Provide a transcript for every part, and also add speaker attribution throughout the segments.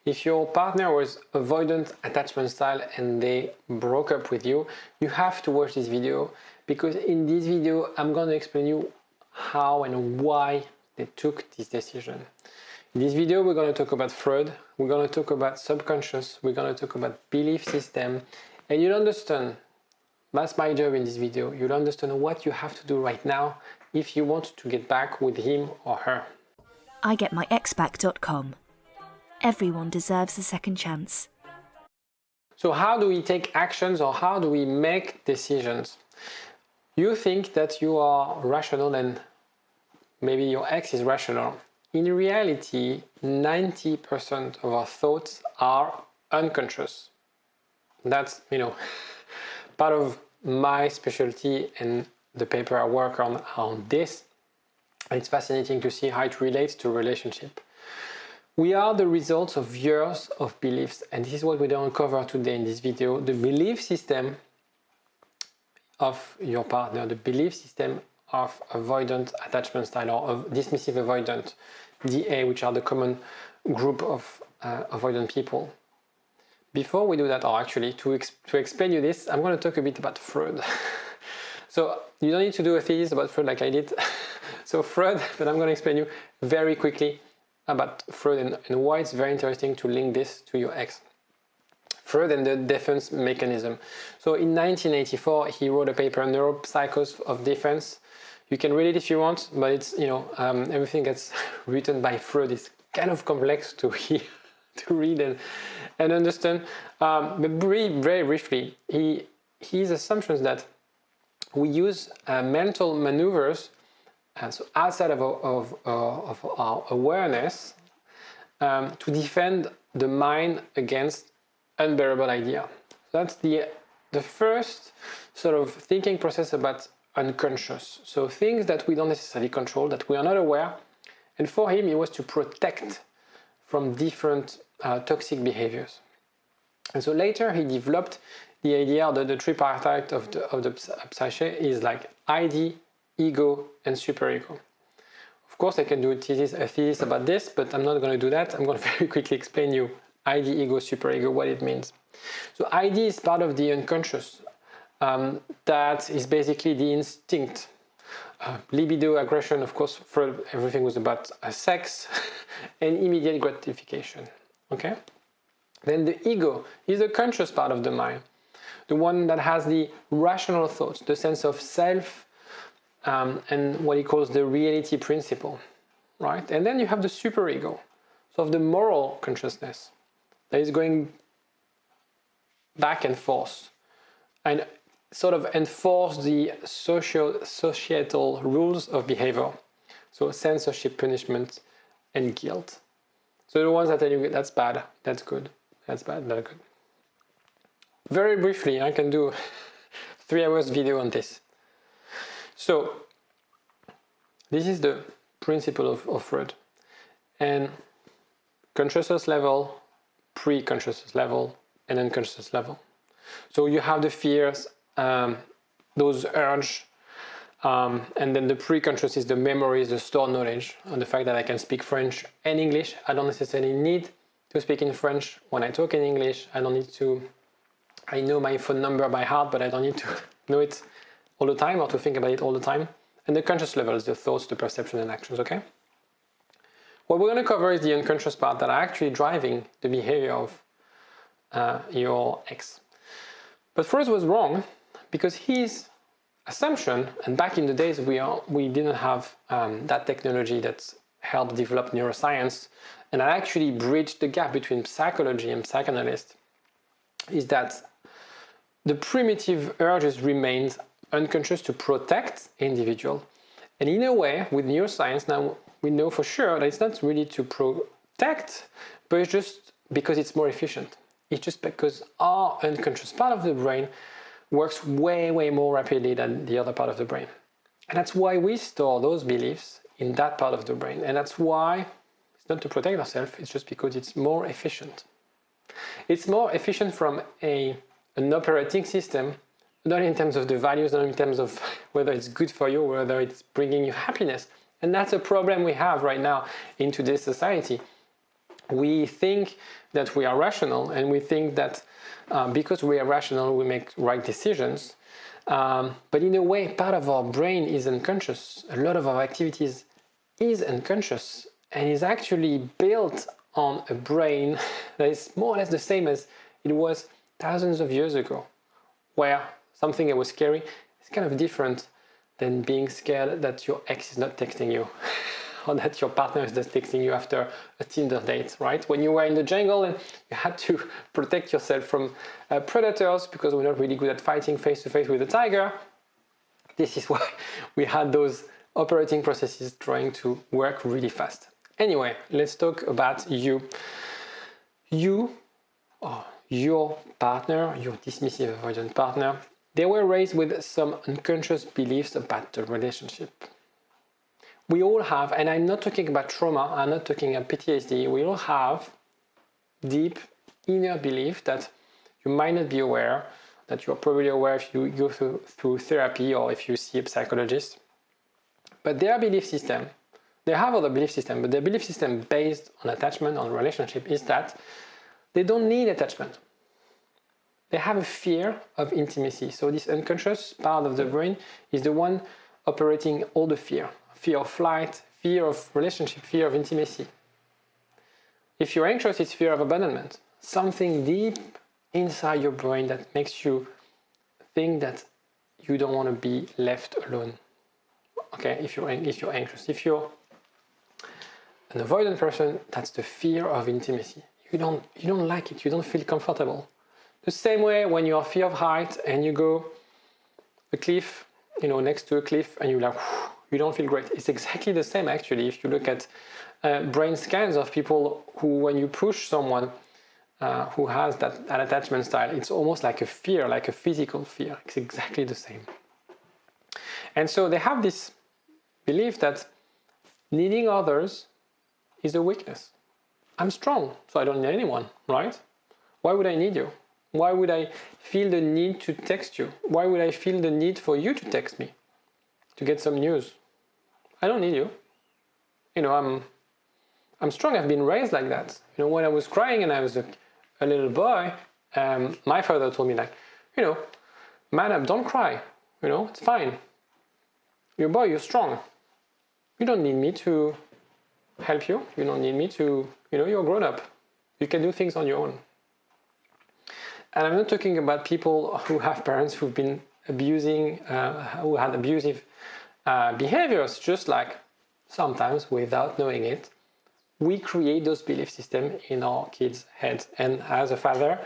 Speaker 1: If your partner was avoidant attachment style and they broke up with you, you have to watch this video, because in this video I'm going to explain you how and why they took this decision. In this video we're going to talk about Freud, we're going to talk about subconscious, we're going to talk about belief system, and you'll understand, that's my job in this video, you'll understand what you have to do right now if you want to get back with him or her.
Speaker 2: IGetMyExBack.com. Everyone deserves a second chance.
Speaker 1: So how do we take actions, or how do we make decisions? You think that you are rational and maybe your ex is rational. In reality, 90% of our thoughts are unconscious. That's, part of my specialty and the paper I work on this. It's fascinating to see how it relates to relationship. We are the results of years of beliefs, and this is what we don't cover today in this video. The belief system of your partner, the belief system of avoidant attachment style or of dismissive avoidant, DA, which are the common group of avoidant people. Before we do that, or actually to explain you this, I'm going to talk a bit about Freud. So you don't need to do a thesis about Freud like I did. So Freud, but I'm going to explain you very quickly about Freud and why it's very interesting to link this to your ex. Freud and the defense mechanism. So in 1984, he wrote a paper, Neuropsychos of Defense. You can read it if you want, but it's, everything that's written by Freud is kind of complex to read and understand. But very briefly, his assumptions that we use mental maneuvers, so outside of our awareness, to defend the mind against unbearable idea. So that's the first sort of thinking process about unconscious. So things that we don't necessarily control, that we are not aware. And for him, it was to protect from different toxic behaviors. And so later he developed the idea that the tripartite of the psyche is like ID, ego, and superego. Of course, I can do a thesis about this, but I'm not going to do that. I'm going to very quickly explain you ID, ego, superego, what it means. So ID is part of the unconscious. That is basically the instinct. Libido, aggression, of course, for everything was about sex and immediate gratification. Okay? Then the ego is the conscious part of the mind. The one that has the rational thoughts, the sense of self, and what he calls the reality principle, right? And then you have the superego, so of the moral consciousness that is going back and forth and sort of enforce the societal rules of behavior. So censorship, punishment, and guilt. So the ones that tell you that's bad, that's good, that's bad, that's good. Very briefly, I can do 3 hours video on this. So this is the principle of Freud. And consciousness level, pre-consciousness level, and unconscious level. So you have the fears, those urges, and then the pre-conscious is the memories, the stored knowledge, and the fact that I can speak French and English. I don't necessarily need to speak in French when I talk in English. I know my phone number by heart, but I don't need to know it all the time or to think about it all the time. And the conscious level is the thoughts, the perception, and actions, okay? What we're going to cover is the unconscious part that are actually driving the behavior of your ex. But Freud was wrong, because his assumption, and back in the days we didn't have that technology that helped develop neuroscience, and that actually bridged the gap between psychology and psychoanalysts, is that the primitive urges remained unconscious to protect individual. And in a way, with neuroscience, now we know for sure that it's not really to protect, but it's just because it's more efficient. It's just because our unconscious part of the brain works way more rapidly than the other part of the brain. And that's why we store those beliefs in that part of the brain. And that's why it's not to protect ourselves, it's just because it's more efficient. It's more efficient from an operating system, not in terms of the values, not in terms of whether it's good for you, whether it's bringing you happiness. And that's a problem we have right now in today's society. We think that we are rational, and we think that because we are rational, we make right decisions. But in a way, part of our brain is unconscious. A lot of our activities is unconscious and is actually built on a brain that is more or less the same as it was thousands of years ago, where something that was scary is kind of different than being scared that your ex is not texting you or that your partner is just texting you after a Tinder date, right? When you were in the jungle and you had to protect yourself from predators because we're not really good at fighting face to face with a tiger, this is why we had those operating processes trying to work really fast. Anyway, let's talk about you. You, or your partner, your dismissive avoidant partner, they were raised with some unconscious beliefs about the relationship. We all have, and I'm not talking about trauma, I'm not talking about PTSD, we all have deep inner belief that you might not be aware, that you're probably aware if you go through therapy or if you see a psychologist. But their belief system, they have other belief system, but their belief system based on attachment, on relationship, is that they don't need attachment. They have a fear of intimacy. So this unconscious part of the brain is the one operating all the fear. Fear of flight, fear of relationship, fear of intimacy. If you're anxious, it's fear of abandonment. Something deep inside your brain that makes you think that you don't want to be left alone. Okay, if you're anxious. If you're an avoidant person, that's the fear of intimacy. You don't like it, you don't feel comfortable. The same way when you are fear of height and you go a cliff, next to a cliff and you're like, you don't feel great. It's exactly the same actually. If you look at brain scans of people who, when you push someone who has that attachment style, it's almost like a fear, like a physical fear. It's exactly the same. And so they have this belief that needing others is a weakness. I'm strong, so I don't need anyone, right? Why would I need you? Why would I feel the need to text you? Why would I feel the need for you to text me to get some news? I don't need you. I'm strong. I've been raised like that. When I was crying and I was a little boy, my father told me man up, don't cry. It's fine. You're a boy, you're strong. You don't need me to help you. You don't need me to, you're grown up. You can do things on your own. And I'm not talking about people who have parents who've been abusing, who had abusive behaviors, just like sometimes without knowing it, we create those belief systems in our kids' heads. And as a father,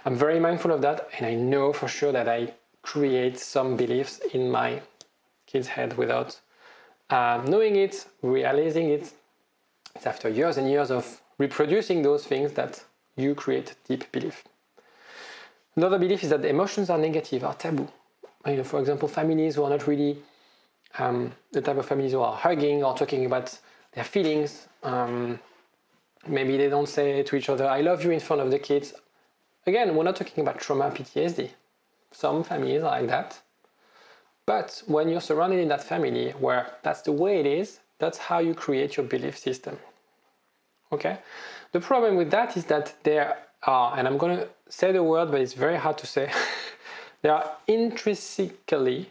Speaker 1: I'm very mindful of that. And I know for sure that I create some beliefs in my kids' head without knowing it, realizing it. It's after years and years of reproducing those things that you create deep belief. Another belief is that the emotions are negative, are taboo. For example, families who are not really the type of families who are hugging or talking about their feelings. Maybe they don't say to each other, I love you in front of the kids. Again, we're not talking about trauma, PTSD. Some families are like that. But when you're surrounded in that family where that's the way it is, that's how you create your belief system. Okay? The problem with that is that there are, and I'm going to say the word, but it's very hard to say, they are intrinsically,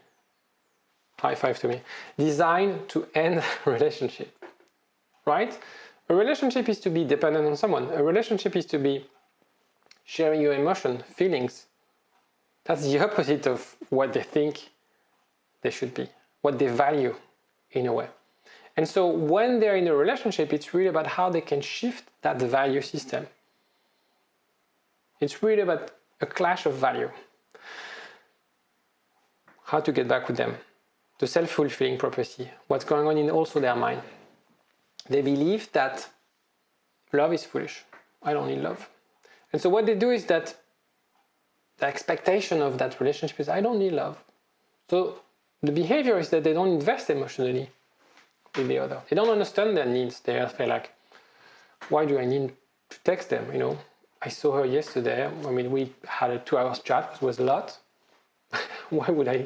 Speaker 1: high five to me, designed to end relationship. Right? A relationship is to be dependent on someone. A relationship is to be sharing your emotion, feelings. That's the opposite of what they think they should be, what they value in a way. And so when they're in a relationship, it's really about how they can shift that value system. It's really about a clash of value. How to get back with them. The self-fulfilling prophecy. What's going on in also their mind. They believe that love is foolish. I don't need love. And so what they do is that the expectation of that relationship is I don't need love. So the behavior is that they don't invest emotionally with the other. They don't understand their needs. They feel like, why do I need to text them? I saw her yesterday. We had a 2 hours chat. It was a lot. Why would I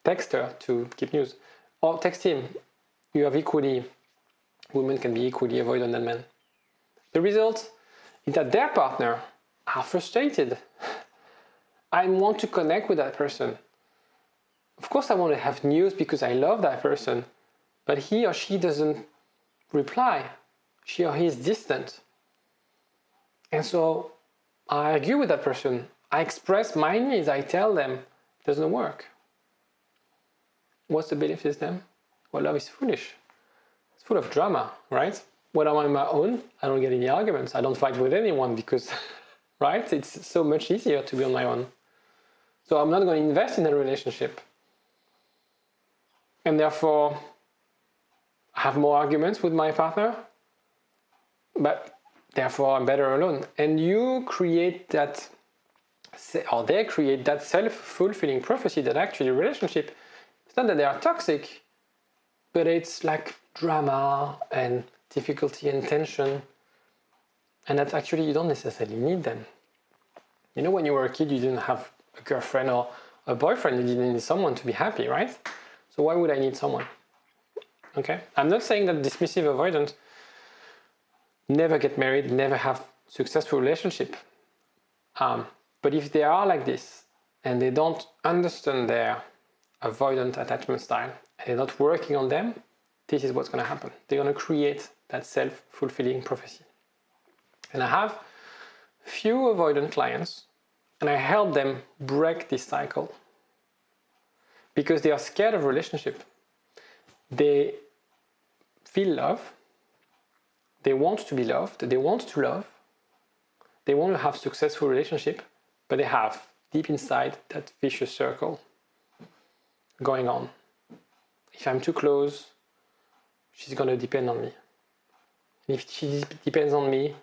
Speaker 1: text her to keep news? Or text him. Women can be equally avoidant than men. The result, is that their partner are frustrated. I want to connect with that person. Of course, I want to have news because I love that person, but he or she doesn't reply. She or he is distant. And so I argue with that person. I express my needs. I tell them it doesn't work. What's the belief system? Well, love is foolish. It's full of drama, right? When I'm on my own, I don't get any arguments. I don't fight with anyone because, right? It's so much easier to be on my own. So I'm not going to invest in a relationship. And therefore, I have more arguments with my partner, but therefore I'm better alone. And you create that, or they create that self-fulfilling prophecy that actually relationship, it's not that they are toxic, but it's like drama and difficulty and tension, and that actually you don't necessarily need them. You know, when you were a kid, you didn't have a girlfriend or a boyfriend, you didn't need someone to be happy, right? So why would I need someone? Okay, I'm not saying that dismissive avoidant never get married, never have successful relationship. But if they are like this and they don't understand their avoidant attachment style and they're not working on them, this is what's going to happen. They're going to create that self-fulfilling prophecy. And I have few avoidant clients and I help them break this cycle because they are scared of relationship. They feel love. They want to be loved. They want to love. They want to have successful relationship, but they have deep inside that vicious circle going on. If I'm too close, she's going to depend on me. If she depends on me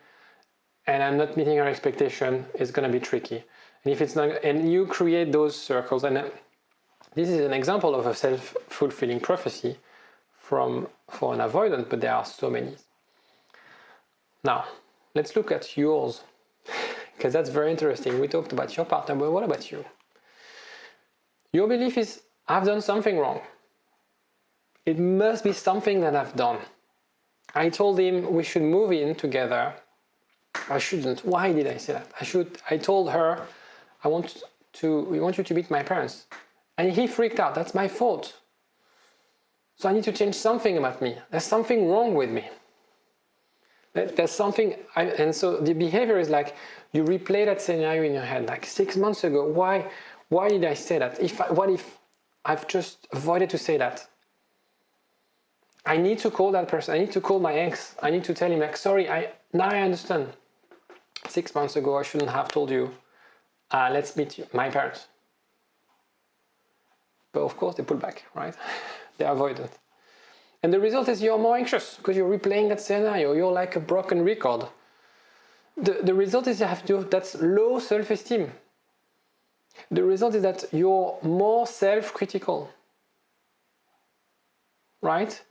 Speaker 1: and I'm not meeting her expectation, it's going to be tricky. And if it's not, and you create those circles, and this is an example of a self-fulfilling prophecy for an avoidant, but there are so many. Now, let's look at yours, because that's very interesting. We talked about your partner, but what about you? Your belief is, I've done something wrong. It must be something that I've done. I told him we should move in together. I shouldn't. Why did I say that? I told her, we want you to meet my parents. And he freaked out. That's my fault. So I need to change something about me. There's something wrong with me. There's something, and so the behavior is like, you replay that scenario in your head, like 6 months ago, why did I say that? What if I've just avoided to say that? I need to call that person, I need to call my ex, I need to tell him, like, sorry, now I understand. 6 months ago, I shouldn't have told you, let's meet my parents. But of course, they pull back, right? They avoid it. And the result is you're more anxious because you're replaying that scenario. You're like a broken record. The result is that's low self-esteem. The result is that you're more self-critical, right?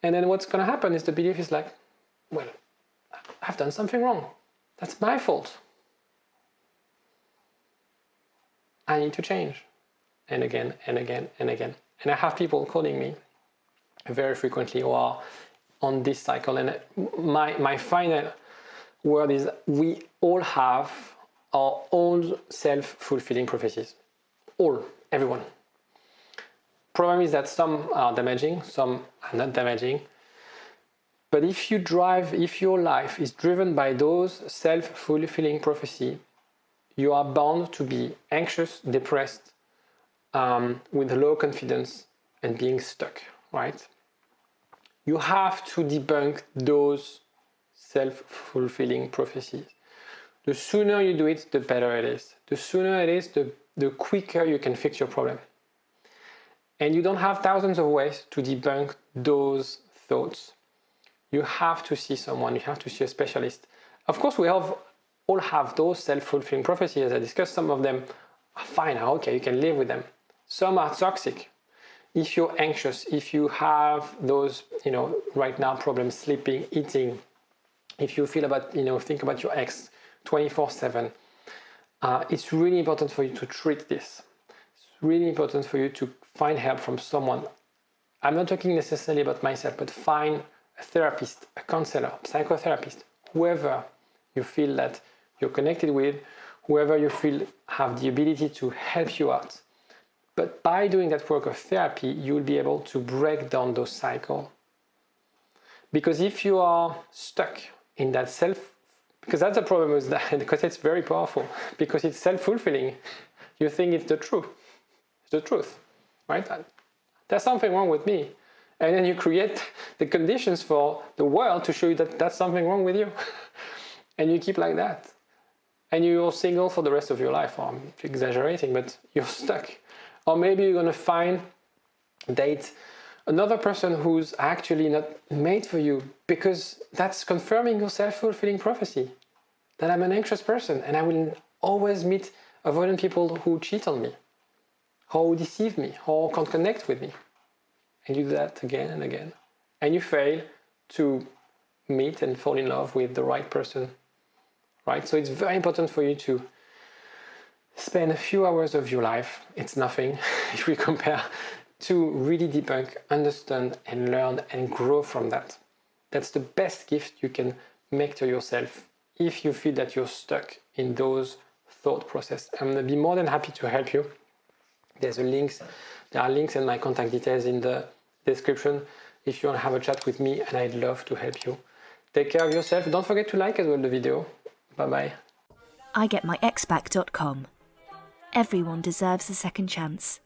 Speaker 1: And then what's going to happen is the belief is like, well, I've done something wrong. That's my fault. I need to change. And again, and again, and again. And I have people calling me very frequently who are on this cycle. And my final word is we all have our own self-fulfilling prophecies. Everyone. Problem is that some are damaging, some are not damaging. But if your life is driven by those self-fulfilling prophecies, you are bound to be anxious, depressed, with low confidence and being stuck, right? You have to debunk those self-fulfilling prophecies. The sooner you do it, the better it is. The sooner it is, the quicker you can fix your problem. And you don't have thousands of ways to debunk those thoughts. You have to see someone, you have to see a specialist. Of course, we all have those self-fulfilling prophecies, as I discussed. Some of them are fine, okay, you can live with them. Some are toxic. If you're anxious, if you have those, right now problems, sleeping, eating, if you feel about, think about your ex 24/7, it's really important for you to treat this. It's really important for you to find help from someone. I'm not talking necessarily about myself, but find a therapist, a counselor, psychotherapist, whoever you feel that you're connected with, whoever you feel have the ability to help you out. But by doing that work of therapy, you'll be able to break down those cycles. Because if you are stuck in that because that's the problem with that, because it's very powerful, because it's self-fulfilling. You think it's the truth, right? There's something wrong with me. And then you create the conditions for the world to show you that that's something wrong with you. And you keep like that. And you're single for the rest of your life. Or I'm exaggerating, but you're stuck. Or maybe you're going to date another person who's actually not made for you, because that's confirming your self-fulfilling prophecy. That I'm an anxious person and I will always meet avoidant people who cheat on me, who deceive me, who can't connect with me. And you do that again and again. And you fail to meet and fall in love with the right person. Right? So it's very important for you to spend a few hours of your life, it's nothing if we compare, to really debunk, understand and learn and grow from that. That's the best gift you can make to yourself if you feel that you're stuck in those thought process. I'm going to be more than happy to help you. There are links and my contact details in the description if you want to have a chat with me, and I'd love to help you. Take care of yourself. Don't forget to like as well the video. Bye-bye.
Speaker 2: igetmyexback.com. Everyone deserves a second chance.